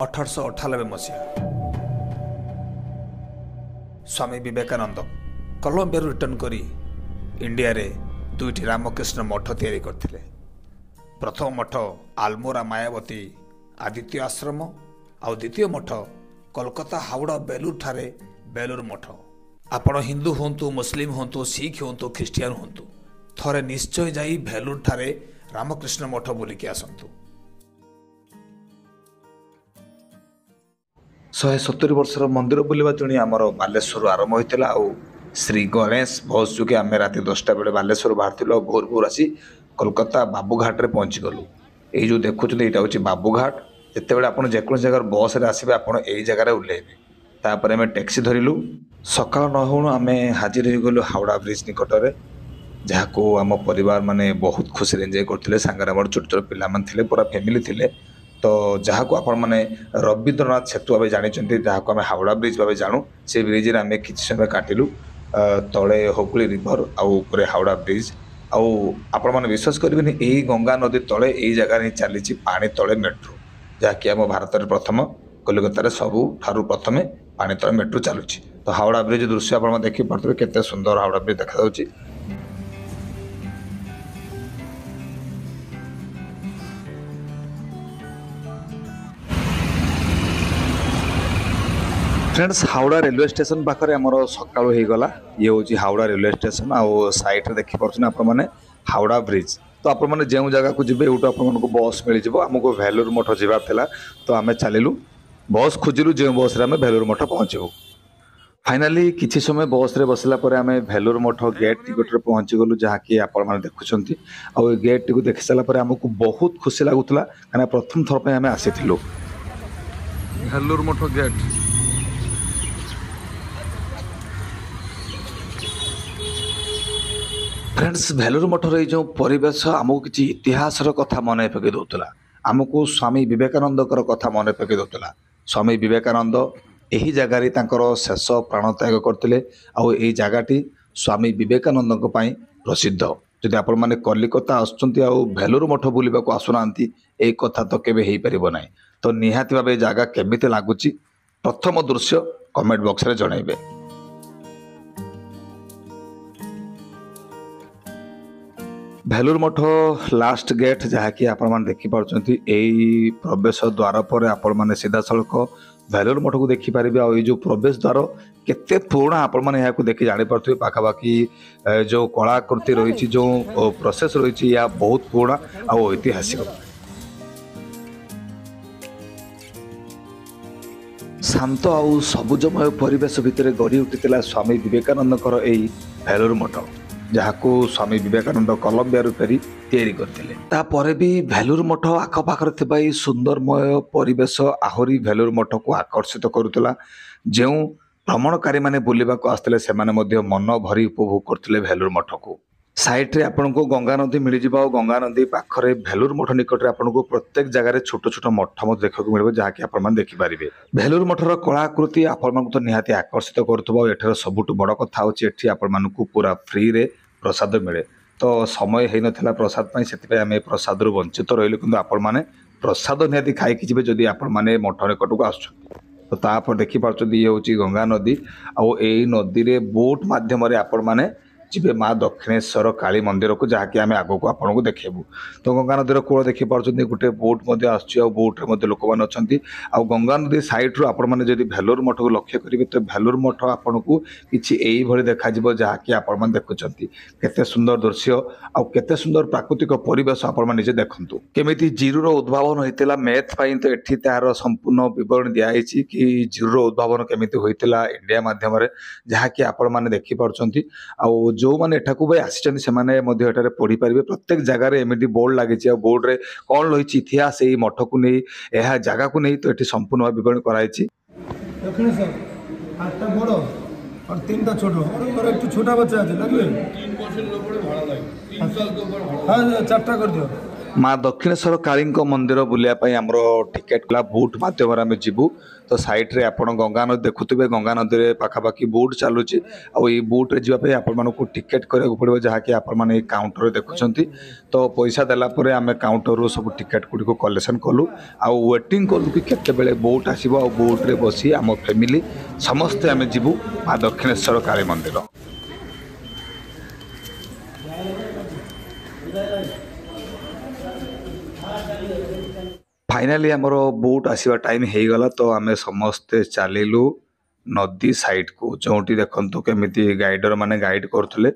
1898 मसीहा Swami Vivekananda Colombia return करी India रे दुईटी रामकृष्ण मठ तैयारी करथिले। प्रथम मठ आलमोरा मायावती आदित्य आश्रम आउ द्वितीय मठ कोलकाता हावड़ा बेलूर ठारे बेलूर मठ। आपण हिंदू होंतु मुस्लिम होंतु सिख होंतु ख्रिस्टियन होंतु थरे निश्चय जाई बेलूर ठारे रामकृष्ण मठ बुलिकी आसंतु। 170 वर्षर मंदिर बुलवा जणी आमर बालेश्वर आरंभ होता। श्री गणेश बस जोगे आम रात 10टा बेले बालेश्वर बाहर भोर भोर आसी कोलकाता बाबूघाट रे पहुँची गलु। ये जो देखुं यहाँ हूँ बाबूघाट। जितेबाला आप जेको जगार बस रे आसबे आप जगार ओह्लैबे। तापर आम टैक्सी धरिलु। सकाल न हो आम हाजिर हो गलु हावड़ा ब्रिज निकटरे, जहाँ को आम परिवार माने बहुत खुशी एंजॉय करते। सांगे आम छोट छोट पिला थे, पूरा फैमिली थे। तो जहाँ को आपण मैंने रवींद्रनाथ सेतु भाव जानते, जहाँ को आम हावड़ा ब्रिज भाव जानू, से ब्रिज रे आम किसी समय काटिलु। तले हुगली रिवर आउ हावड़ा ब्रिज आपण मैंने विश्वास करेंगे यही गंगा नदी तले यही जगह चली पानी तले मेट्रो, जहाँकि आम भारत में प्रथम कलिकतार सबुठारु प्रथम पानी तले मेट्रो चलुची। तो हावड़ा ब्रिज दृश्य आप देखिपे केते सुंदर हावड़ा ब्रिज देखा जाउची। फ्रेंड्स, हावड़ा रेलवे स्टेशन पाखे आमर सका होगला। ये हूँ हावड़ा रेलवे स्टेशन आउ साइड रे देखिपे आप हावड़ा ब्रिज। तो आप जो जगह को जी यूँ आपको बस मिल जाव। आमको भेलूर मठ जावार तो आम चलू बस खोजिलु, जो बस रे आम भेलूर मठ पहुँचू। फाइनाली किसी समय बस रे बसला आम भेलूर मठ गेट टिकट पहुँची गलु, जहाँकि आप देखुं। आ गेट टी देखी सारापर आमको बहुत खुशी लगुला, कहीं प्रथम थर पर आम आसी भेलूर मठ गेट। फ्रेंड्स, भेलूर मठर जो परिवेश आमको किसी इतिहास कथा मन पकई दौला। आमको स्वामी विवेकानंद कथा मन पकई दौला। स्वामी विवेकानंद यही जगार शेष प्राण त्याग करते। आई जगहटी स्वामी विवेकानंद प्रसिद्ध। जदि आपण मैंने कलिकता आसुँच भेलूर मठ बुलवा को आसुना एक कथा तो केवे हो पार ना। तो निहाती भाव जगह केमिति लगुच प्रथम दृश्य कमेंट बॉक्स रे जनइबे। भेलूर मठ लास्ट गेट, जहाँकि आपण देखिपे यही प्रवेश द्वार पर आपण मैंने सीधा सड़क भेलूर मठ को देखिपारे। आ जो प्रवेश द्वार केते पुराणा आपण मैंने यहाँ देखी जापे। पाखापाखि जो कलाकृति रही, जो प्रोसेस रही, या बहुत पुराणा आ ऐतिहासिक। शांत आउ सबुजमय परिवेश भितर गढ़ी उठी स्वामी विवेकानंद यही भेलूर मठ, जहाँ को स्वामी विवेकानंद कोलंबिया फेरी तैयारी करथिले। तापरे भी भेलूर मठ आखपाखर थिबा सुंदरमय परिवेश आहुरी भेलूर मठ को आकर्षित करुतला। जो भ्रमणकारी माने बुलिबा को आस्थिले सेमाने मध्य मन भरी उपभोग करथिले भेलूर मठ को। साइड रे आपन को गंगा नदी मिल जिबा। गंगा नदी पाखरे भेलूर मठ निकट रे आपन को प्रत्येक जगह छोट छोट मठ मत देखा मिले, जहाँ कि आपण माने देखि पारिबे। भेलूर मठर कलाकृति आपण मानक तो निहाती आकर्षित करथबो। एठार सबुठु बड़ कथा होची एठी आपण मानकु पूरा फ्री रे प्रसाद मिले। तो समय है नथिला प्रसाद पाई, सेति आम प्रसाद रु वंचित रहिलु। किंतु आपण माने प्रसाद निहाती खाइकी जिबे जदि आपण माने मठ निकट को आसु। तो तापर देखि पारछथि ये होची गंगा नदी। आ एई नदी रे बोट माध्यम रे आपण माने जिबे माँ दक्षिणेश्वर काली मंदिर को, जहाँकि आम आग को आपको देखेबू। तो गंगा नदीर कूल देखी पार्टी गोटे बोट बोट्रे लोक मैंने अच्छा। गंगा नदी साइड्रु आपण मैंने जब भेलूर मठ को लक्ष्य करेंगे तो भेलूर मठ आपन को किसी यही देखा जहाँकि आपण देखुं केते सुंदर दृश्य आते सुंदर प्राकृतिक परिवेश आपण मैंने देखु। केमी जीरुर उद्भावन होता मैथ पाई, तो ये तार संपूर्ण विवरण दिखाई कि जीरुर उद्भावन केमी होता इंडिया मध्यम, जहाँकि आपण मैंने देखिपार। जो मैंने एठाकू भाई आसी से पढ़ी पारे। प्रत्येक जगह एमती बोर्ड लगी, बोर्ड रे कौन रही इतिहास यही मठ को नहीं, यह जगह को नहीं, तो ये संपूर्ण विवरण कराई। और 3टा छोटो और एक छोटा बच्चा है लगवे 4टा कर दियो। माँ दक्षिणेश्वर काली मंदिर बुलाया आमर टिकेट कला बुट मध्यम आम जीवु तो सैड रे आपण गंगा नदी देखुवे गंगा नदी में पाखापाखि बुट चलुची बुट्रे जावाई आपण टिकेट करा पड़ो जहाँकि आपण काउंटर देखुं तो पैसा देलापर आम काउंटर सब टिकेट गुड़ी कलेक्शन कलु आउ वेटिंग कलु कि केते बोट आसो बोट्रे बसी आम फैमिली समस्ते आम जीवु माँ दक्षिणेश्वर काली मंदिर। फाइनाली आमर बोट आसवा टाइम हो गला तो आम समस्ते चलू नदी साइड को जोटी देखु केमी गाइडर माने गाइड करते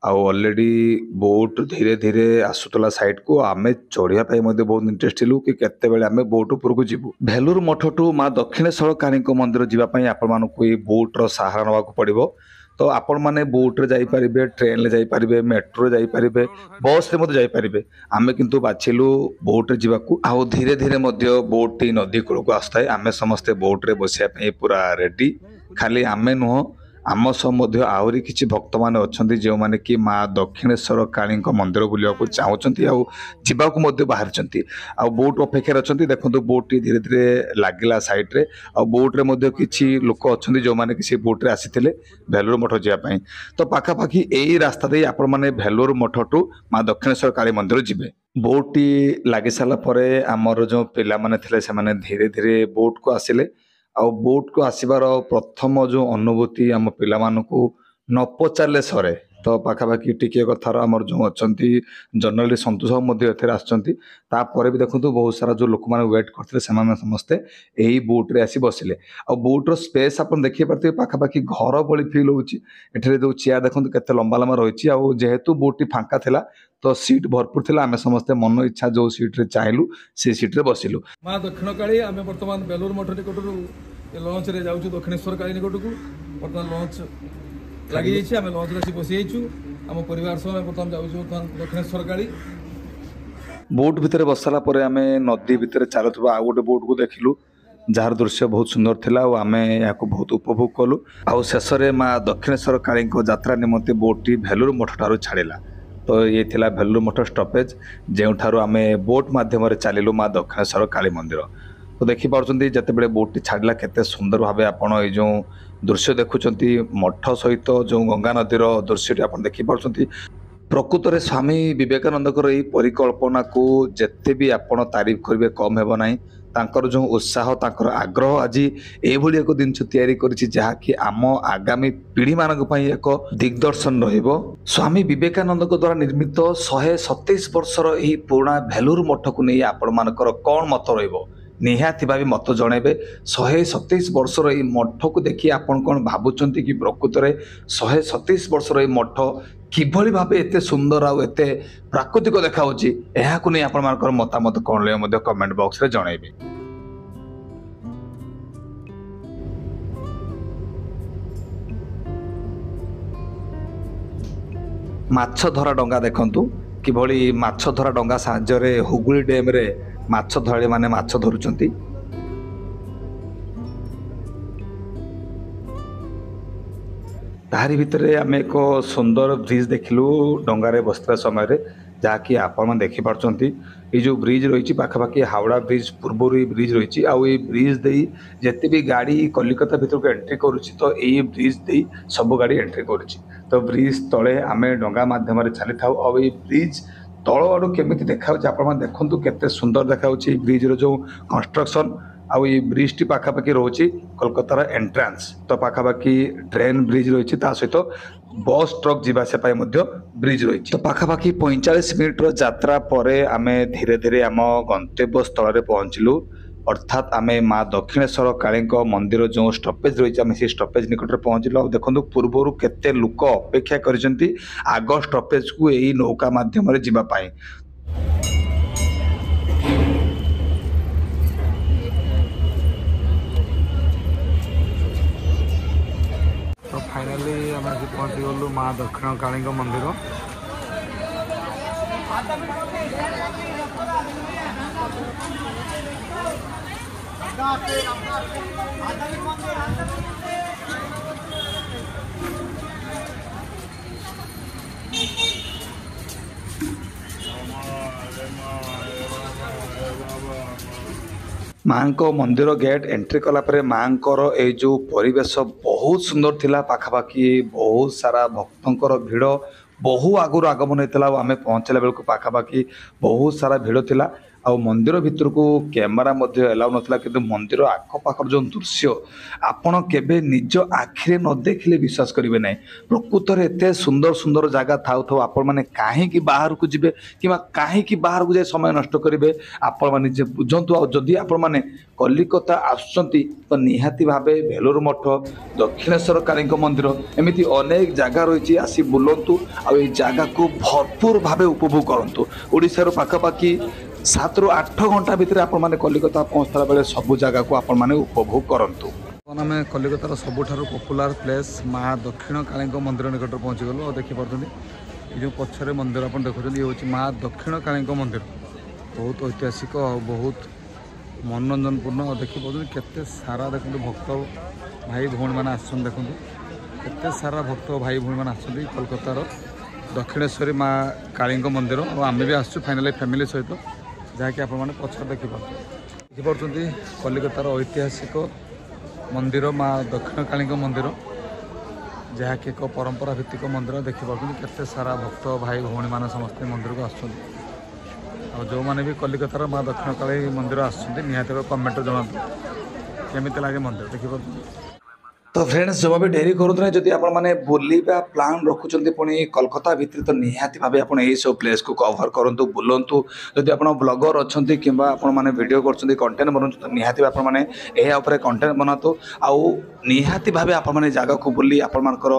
ऑलरेडी बोट धीरे धीरे आसूला साइड को आम चढ़ाई बहुत इंटरेस्ट लु कि केते आम बोट उपर को जीवु भेलूर मठ टू माँ दक्षिणेश्वर काली मंदिर जावाई आपण बोट्र सहारा नाक पड़ो तो आपण मैंने बोट्रे जापरेंगे ट्रेन रे जापरेंगे मेट्रो जापरेंगे बस रे जापरेंगे आम किंतु बाछिलु बोट्रे जावाकू आउ धीरे धीरे बोट टी नदी कूल को आसए आम समस्ते बोट्रे बसापी पूरा रेडी खाली आमे नुह आम सह आहरी किसी भक्त मैंने अच्छा जो मैंने कि माँ दक्षिणेश्वर काली मंदिर बुलाक चाहते आवाक बाहरी आ बोट अपेक्षा अच्छा देखो बोट टी धीरे धीरे लगिला सैड्रे आ बोट्रे किसी लोक अच्छा जो मैंने कि बोट्रे आसी भेलूर मठ जावाई तो पाखापाखि यही रास्ता दे आपण मैंने भेलूर मठ टू माँ दक्षिणेश्वर काली मंदिर जी बोट टी लगी सारापर आमर जो पिला माने थे से धीरे धीरे बोट को आसिले आ बोट को आसबार प्रथम जो अनुभूति आम पिला न पचारे सरे तो पाखापाखि टिके कथार आमर जो अच्छा जनरली संतोष आसपर भी देखो बहुत सारा जो लोक मैंने वेट करते समस्ते यही बोट्रे आसी बसिले आ बोट्र स्पेस आप देखिए पारे पाखापाखि घर भली फिल होटे जो चेयर देखो केते लंबा लंबा रही जेहेतु बोट फांका थिला तो सीट भरपूर थिला आम समस्ते मन इच्छा जो सीट्रे चाहलु से सीट्रे बसिलु। माँ दक्षिण काली आम बर्तमान बेलूर मठ निकटू लंच रे जाऊँ दक्षिणेश्वर काली निकट को बर्तमान लंच लगी आम लंच रे बसी आम परिवार सह बर्तमान जाऊँ दक्षिणेश्वर काली बोट भितर बसला आम नदी भितर चलुवा आउ गोटे बोट को देखिलु जार दृश्य बहुत सुंदर थिला और आम या बहुत उपभोग कलु आउ शेष में माँ दक्षिणेश्वर काली यात्रा निमंते बोट टी भेलूर मठ ठारू छाड़िला तो ये थिला भेलूर मठ स्टपेज जो आम बोट मध्यम चलू माँ दक्षिणेश्वर काली मंदिर तो देखिपुं जिते बोट टी छाड़ा केते सुंदर भाव आपण जो दृश्य देखुंत मठ सहित जो गंगा नदीर दृश्य आप देखिपुं प्रकृत में स्वामी विवेकानंदर यही परिकल्पना को जिते भी आपण तारीफ करेंगे कम हेब ना तांकर जो उत्साह तांकर आग्रह आज एभली एक जिनस तैयारी करिछि जहाँकि आम आगामी पीढ़ी मानक पई एक दिग्दर्शन रहिबो। स्वामी विवेकानंद द्वारा निर्मित 127 वर्षर यही पुराना भेलूर मठ को नहीं आपण मानकर कौन मत रहिबो निहाती भाव मत जनइबे 127 वर्षर यही मठ को देखिए आपण कौन भावुंट कि प्रकृत में 127 वर्षर यही मठ किभली भाव एते सुंदर आउ एते प्राकृतिक देखाउछि एहाकु नै आपण मानकर मतामत कोन ले मध्य कमेंट बॉक्स रे जणाइबे। माछ धरा डंगा देखंतु किभली माछ धरा डंगा साहाय्य रे हुगुली डैम रे माछ धराळी माने माछ धरुचंती ताहारी भितर आम एक सुंदर ब्रिज देखिलु डंगारे बसता समय जहाँकि आपण देखी पार्टी ये जो ब्रिज रही पाखापाखि हावड़ा ब्रिज पूर्वर ये ब्रिज रही आउ ये ब्रिज दे जिते भी गाड़ी कलिकता भीतर को एंट्री करुच्ची तो ये ब्रिज दे सब गाड़ी एंट्री करुच्ची तो ब्रिज तले आम डंगा मध्यम चली था और ये ब्रिज तल आड़ केमी देखा आप देखु केते सुंदर देखा ब्रिज जो कंस्ट्रक्शन आउ ये ब्रिज टी पाखापाखि रोचे कोलकातार एंट्रांस तो पाखापाखि ट्रेन ब्रिज रही सहित बस ट्रक जावाई ब्रिज रही तो पाखापाखि 45 मिनिट यात्रा पर आम धीरे धीरे आम गंतव्य स्थल में पहुँचलु अर्थात आम माँ दक्षिणेश्वर काली मंदिर जो स्टपेज रही आम से स्टपेज निकट में पहुँचलु देखो पूर्वर केते लोक अपेक्षा कर आग स्टपेज को यही नौका मध्यम जावाई तो फाइनाली आम पहुँची गलु माँ दक्षिण काली मंदिर ମାଙ୍କ ମନ୍ଦିର ଗେଟ୍ ଏଣ୍ଟ୍ରି କଲା ପରେ ମାଙ୍କର ଏଇ ଯେଉଁ ପରିବେଶ ବହୁତ ସୁନ୍ଦର ଥିଲା। ପାଖାପାଖି ବହୁତ ସାରା ଭକ୍ତଙ୍କର ଭିଡ଼ ବହୁ ଆଗରୁ ଆଗମନ ହେଇଥିଲା ଆଉ ଆମେ ପହଞ୍ଚିଲା ବେଳକୁ ପାଖାପାଖି ବହୁତ ସାରା ଭିଡ଼ ଥିଲା। ଆଉ ମନ୍ଦିର ଭିତରକୁ କ୍ୟାମେରା ମଧ୍ୟ ଏଲାଉ ନଥିଲା, କିନ୍ତୁ ମନ୍ଦିର ଆଖପାଖର ଯେଉଁ ଦୃଶ୍ୟ ଆପଣ କେବେ ନିଜ ଆଖିରେ ନ ଦେଖିଲେ ବିଶ୍ୱାସ କରିବେ ନାହିଁ। ପ୍ରକୃତରେ ଏତେ ସୁନ୍ଦର ସୁନ୍ଦର ଜାଗା ଥାଉ ଥାଉ ଆପଣମାନେ କାହିଁକି ବାହାରକୁ ଯିବେ କିମ୍ବା କାହିଁକି ବାହାରକୁ ଯାଇ ସମୟ ନଷ୍ଟ କରିବେ ଆପଣମାନେ ନିଜେ ବୁଝନ୍ତୁ। ଆଉ ଯଦି ଆପଣମାନେ କଲିକତା ଆସୁଛନ୍ତି ତ ନିହାତି ଭାବେ ଭେଲୁର ମଠ, ଦକ୍ଷିଣେଶ୍ୱର କାଳୀଙ୍କ ମନ୍ଦିର ଏମିତି ଅନେକ ଜାଗା ରହିଛି, ଆସି ବୁଲନ୍ତୁ ଆଉ ଏଇ ଜାଗାକୁ ଭରପୁର ଭାବେ ଉପଭୋଗ କରନ୍ତୁ। ଓଡ଼ିଶାରୁ ପାଖାପାଖି 7 ରୁ 8 ଘଣ୍ଟା ଭିତରେ ଆପଣମାନେ କଲିକତା ପହଞ୍ଚିଲା ବେଳେ ସବୁ ଜାଗାକୁ ଆପଣମାନେ ଉପଭୋଗ କରନ୍ତୁ। ଆମେ କଲିକତାର ସବୁଠାରୁ ପପୁଲାର ପ୍ଲେସ୍ ମା ଦକ୍ଷିଣ କାଳୀଙ୍କ ମନ୍ଦିର ନିକଟରେ ପହଞ୍ଚିଗଲୁ। ଆଉ ଦେଖିପାରୁଛନ୍ତି ଏ ଯେଉଁ ପଛରେ ମନ୍ଦିର ଆପଣ ଦେଖୁଛନ୍ତି ଇଏ ହେଉଛି ମା ଦକ୍ଷିଣ କାଳୀଙ୍କ ମନ୍ଦିର। ବହୁତ ଐତିହାସିକ ଆଉ ବହୁତ ମନୋରଞ୍ଜନପୂର୍ଣ୍ଣ। ଆଉ ଦେଖିପାରୁଛନ୍ତି କେତେ ସାରା ଦେଖନ୍ତୁ ଭକ୍ତ ଭାଇ ଭଉଣୀମାନେ ଆସୁଛନ୍ତି। ଦେଖନ୍ତୁ କେତେ ସାରା ଭକ୍ତ ଭାଇ ଭଉଣୀମାନେ ଆସୁଛନ୍ତି କୋଲକାତାର ଦକ୍ଷିଣେଶ୍ୱରୀ ମା କାଳୀଙ୍କ ମନ୍ଦିର। ଆଉ ଆମେ ବି ଆସିଛୁ ଫାଇନାଲି ଫ୍ୟାମିଲି ସହିତ, ଯାହାକି ଆପଣମାନେ ପଛରେ ଦେଖିପାରୁଛନ୍ତି କଲିକତାର ଐତିହାସିକ ମନ୍ଦିର ମା ଦକ୍ଷିଣ କାଳୀଙ୍କ ମନ୍ଦିର, ଯାହାକି ଏକ ପରମ୍ପରା ଭିତ୍ତିକ ମନ୍ଦିର। ଦେଖିପାରୁଛନ୍ତି କେତେ ସାରା ଭକ୍ତ ଭାଇ ଭଉଣୀମାନେ ସମସ୍ତେ ମନ୍ଦିରକୁ ଆସୁଛନ୍ତି। ଆଉ ଯେଉଁମାନେ ବି କଲିକତାର ମା ଦକ୍ଷିଣ କାଳୀ ମନ୍ଦିର ଆସୁଛନ୍ତି ନିହାତି ଭାବେ କମେଣ୍ଟରେ ଜଣାନ୍ତୁ କେମିତି ଲାଗେ ମନ୍ଦିର। ଦେଖିପାରୁଛନ୍ତି ତ ଫ୍ରେଣ୍ଡସ୍, ଜମା ବି ଡେରି କରନ୍ତୁ ନାହିଁ। ଯଦି ଆପଣମାନେ ବୁଲିବା ପ୍ଲାନ୍ ରଖୁଛନ୍ତି ପୁଣି କୋଲକାତା ଭିତରେ ତ ନିହାତି ଭାବେ ଆପଣ ଏହିସବୁ ପ୍ଲେସ୍କୁ କଭର୍ କରନ୍ତୁ, ବୁଲନ୍ତୁ। ଯଦି ଆପଣ ବ୍ଲଗର ଅଛନ୍ତି କିମ୍ବା ଆପଣମାନେ ଭିଡ଼ିଓ କରୁଛନ୍ତି, କଣ୍ଟେଣ୍ଟ ବନାଉଛନ୍ତି, ତ ନିହାତି ଭାବେ ଆପଣମାନେ ଏହା ଉପରେ କଣ୍ଟେଣ୍ଟ ବନାନ୍ତୁ। ଆଉ ନିହାତି ଭାବେ ଆପଣମାନେ ଜାଗାକୁ ବୁଲି ଆପଣମାନଙ୍କର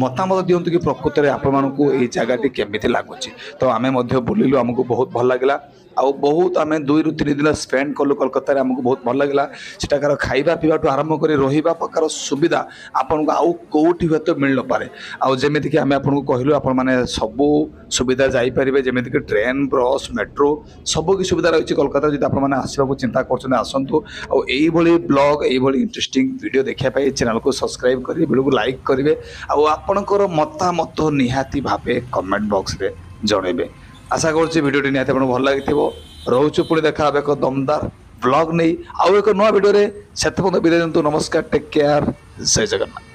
ମତାମତ ଦିଅନ୍ତୁ କି ପ୍ରକୃତରେ ଆପଣମାନଙ୍କୁ ଏହି ଜାଗାଟି କେମିତି ଲାଗୁଛି। ତ ଆମେ ମଧ୍ୟ ବୁଲିଲୁ, ଆମକୁ ବହୁତ ଭଲ ଲାଗିଲା। ଆଉ ବହୁତ ଆମେ 2 ରୁ 3 ଦିନ ସ୍ପେଣ୍ଡ କଲୁ କୋଲକାତାରେ। ଆମକୁ ବହୁତ ଭଲ ଲାଗିଲା। ସେଠାକାର ଖାଇବା ପିଇବାଠୁ ଆରମ୍ଭ କରି ରହିବା ପ୍ରକାର ସୁବିଧା ଆପଣଙ୍କୁ ଆଉ କେଉଁଠି ହୁଏତ ମିଳିନପାରେ। ଆଉ ଯେମିତିକି ଆମେ ଆପଣଙ୍କୁ କହିଲୁ ଆପଣମାନେ ସବୁ ସୁବିଧା ଯାଇପାରିବେ, ଯେମିତିକି ଟ୍ରେନ୍, ବସ୍, ମେଟ୍ରୋ ସବୁ କିଛି ସୁବିଧା ରହିଛି କୋଲକାତାରେ। ଯଦି ଆପଣମାନେ ଆସିବାକୁ ଚିନ୍ତା କରୁଛନ୍ତି ଆସନ୍ତୁ। ଆଉ ଏଇଭଳି ବ୍ଲଗ୍, ଏଇଭଳି ଇଣ୍ଟରେଷ୍ଟିଂ ଭିଡ଼ିଓ ଦେଖିବା ପାଇଁ ଚ୍ୟାନେଲକୁ ସବସ୍କ୍ରାଇବ୍ କରିବେ, ଭିଡ଼ିଓକୁ ଲାଇକ୍ କରିବେ ଆଉ ଆପଣଙ୍କର ମତାମତ ନିହାତି ଭାବେ କମେଣ୍ଟ ବକ୍ସରେ ଜଣାଇବେ। ଆଶା କରୁଛି ଭିଡ଼ିଓଟି ନିହାତି ଆପଣଙ୍କୁ ଭଲ ଲାଗିଥିବ। ରହୁଛୁ, ପୁଣି ଦେଖା ହେବ ଏକ ଦମଦାର ବ୍ଲଗ୍ ନେଇ ଆଉ ଏକ ନୂଆ ଭିଡ଼ିଓରେ। ସେତେ ପର୍ଯ୍ୟନ୍ତ ବିଦାୟ ଦିଅନ୍ତୁ। ନମସ୍କାର, ଟେକ୍ କେୟାର, ଜୟ ଜଗନ୍ନାଥ।